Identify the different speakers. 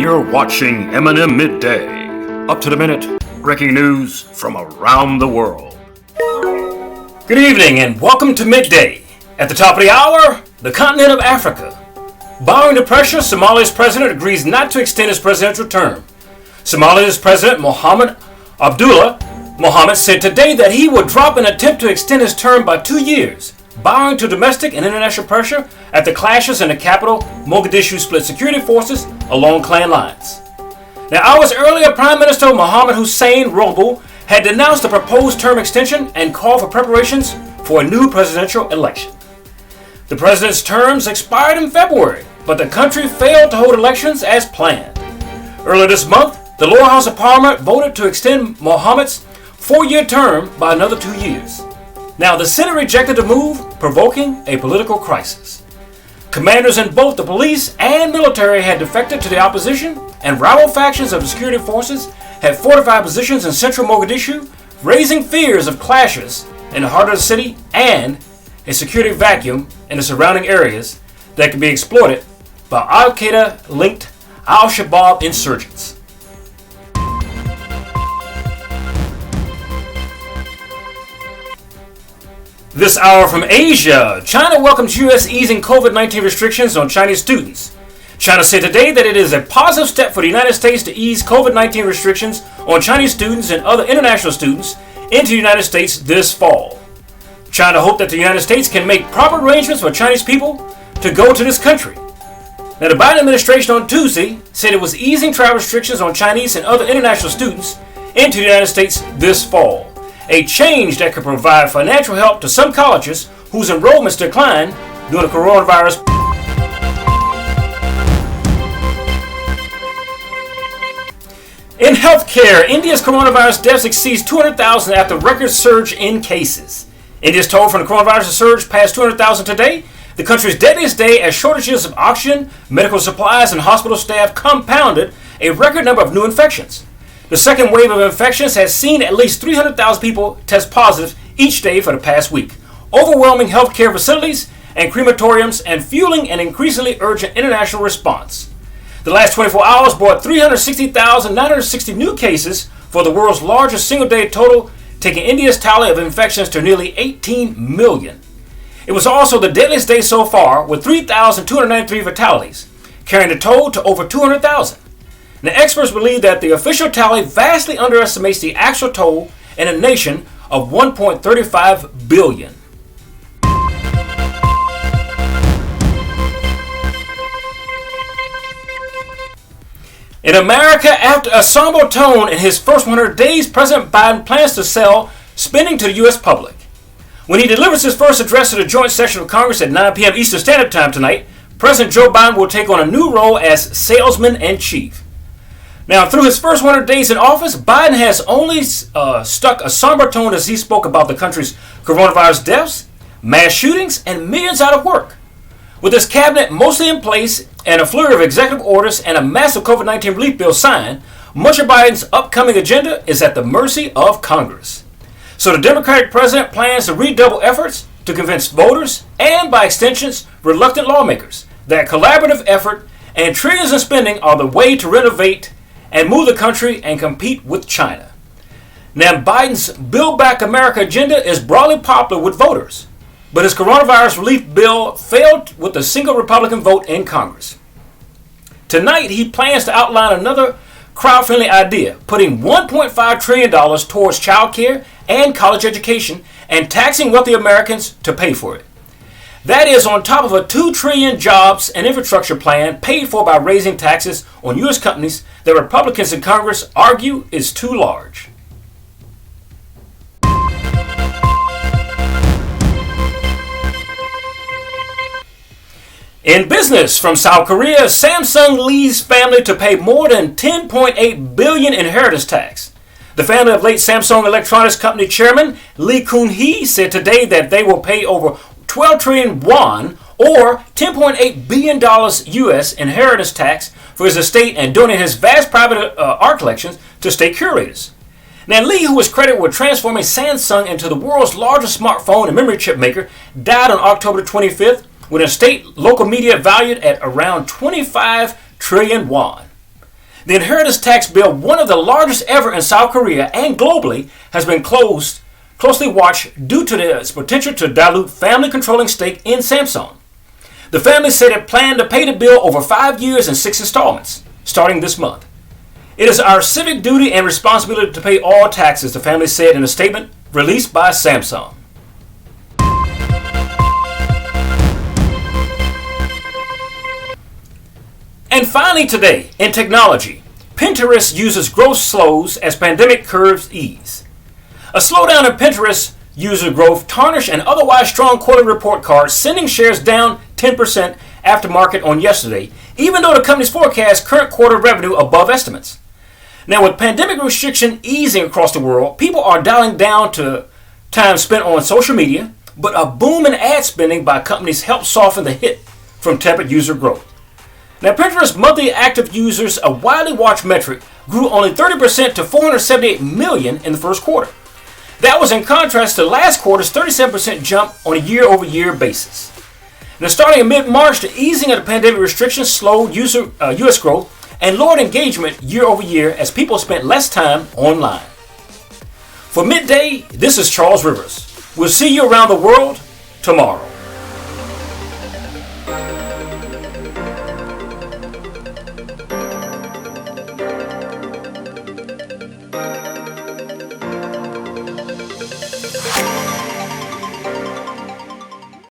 Speaker 1: You're watching MNN Midday. Up to the minute, breaking news from around the world.
Speaker 2: Good evening and welcome to Midday. At the top of the hour, the continent of Africa. Bowing to pressure, Somalia's president agrees not to extend his presidential term. Somalia's president Mohamed Abdullah Mohamed said today that he would drop an attempt to extend his term by 2 years, bowing to domestic and international pressure at the clashes in the capital. Mogadishu split security forces along clan lines. Now, hours earlier, Prime Minister Mohamed Hussein Roble had denounced the proposed term extension and called for preparations for a new presidential election. The president's terms expired in February, but the country failed to hold elections as planned. Earlier this month, the lower house of parliament voted to extend Mohamed's 4-year term by another 2 years. Now, the Senate rejected the move, provoking a political crisis. Commanders in both the police and military had defected to the opposition, and rival factions of the security forces had fortified positions in central Mogadishu, raising fears of clashes in the heart of the city and a security vacuum in the surrounding areas that could be exploited by Al-Qaeda-linked Al-Shabaab insurgents. This hour from Asia, China welcomes U.S. easing COVID-19 restrictions on Chinese students. China said today that it is a positive step for the United States to ease COVID-19 restrictions on Chinese students and other international students into the United States this fall. China hoped that the United States can make proper arrangements for Chinese people to go to this country. Now, the Biden administration on Tuesday said it was easing travel restrictions on Chinese and other international students into the United States this fall. A change that could provide financial help to some colleges whose enrollments declined during the coronavirus. In healthcare, India's coronavirus deaths exceeds 200,000 after record surge in cases. India's toll from the coronavirus surge passed 200,000 today, the country's deadliest day, as shortages of oxygen, medical supplies, and hospital staff compounded a record number of new infections. The second wave of infections has seen at least 300,000 people test positive each day for the past week, overwhelming healthcare facilities and crematoriums and fueling an increasingly urgent international response. The last 24 hours brought 360,960 new cases for the world's largest single-day total, taking India's tally of infections to nearly 18 million. It was also the deadliest day so far, with 3,293 fatalities, carrying the toll to over 200,000. Now, experts believe that the official tally vastly underestimates the actual toll in a nation of 1.35 billion. In America, after a somber tone in his first 100 days, President Biden plans to sell spending to the U.S. public. When he delivers his first address to the joint session of Congress at 9 p.m. Eastern Standard Time tonight, President Joe Biden will take on a new role as salesman-in-chief. Now, through his first 100 days in office, Biden has only stuck a somber tone as he spoke about the country's coronavirus deaths, mass shootings, and millions out of work. With his cabinet mostly in place and a flurry of executive orders and a massive COVID-19 relief bill signed, much of Biden's upcoming agenda is at the mercy of Congress. So the Democratic president plans to redouble efforts to convince voters and, by extensions, reluctant lawmakers that collaborative effort and trillions in spending are the way to renovate and move the country and compete with China. Now, Biden's Build Back America agenda is broadly popular with voters, but his coronavirus relief bill failed with a single Republican vote in Congress. Tonight, he plans to outline another crowd-friendly idea, putting $1.5 trillion towards child care and college education and taxing wealthy Americans to pay for it. That is on top of a $2 trillion jobs and infrastructure plan paid for by raising taxes on U.S. companies that Republicans in Congress argue is too large. In business, from South Korea, Samsung leads family to pay more than $10.8 billion inheritance tax. The family of late Samsung Electronics Company chairman Lee Kun-hee said today that they will pay over 12 trillion won, or $10.8 billion U.S. inheritance tax for his estate and donate his vast private art collections to state curators. Now, Lee, who was credited with transforming Samsung into the world's largest smartphone and memory chip maker, died on October 25th with an estate local media valued at around 25 trillion won. The inheritance tax bill, one of the largest ever in South Korea and globally, has been closely watched due to its potential to dilute family controlling stake in Samsung. The family said it planned to pay the bill over 5 years in 6 installments, starting this month. It is our civic duty and responsibility to pay all taxes, the family said in a statement released by Samsung. And finally today, in technology, Pinterest users growth slows as pandemic curves ease. A slowdown in Pinterest user growth tarnished an otherwise strong quarterly report card, sending shares down 10% after market on yesterday, even though the company's forecast current quarter revenue above estimates. Now, with pandemic restriction easing across the world, people are dialing down to time spent on social media, but a boom in ad spending by companies helped soften the hit from tepid user growth. Now, Pinterest's monthly active users, a widely watched metric, grew only 30% to 478 million in the first quarter. That was in contrast to last quarter's 37% jump on a year-over-year basis. Now, starting in mid-March, the easing of the pandemic restrictions slowed U.S. growth and lowered engagement year-over-year as people spent less time online. For Midday, this is Charles Rivers. We'll see you around the world tomorrow.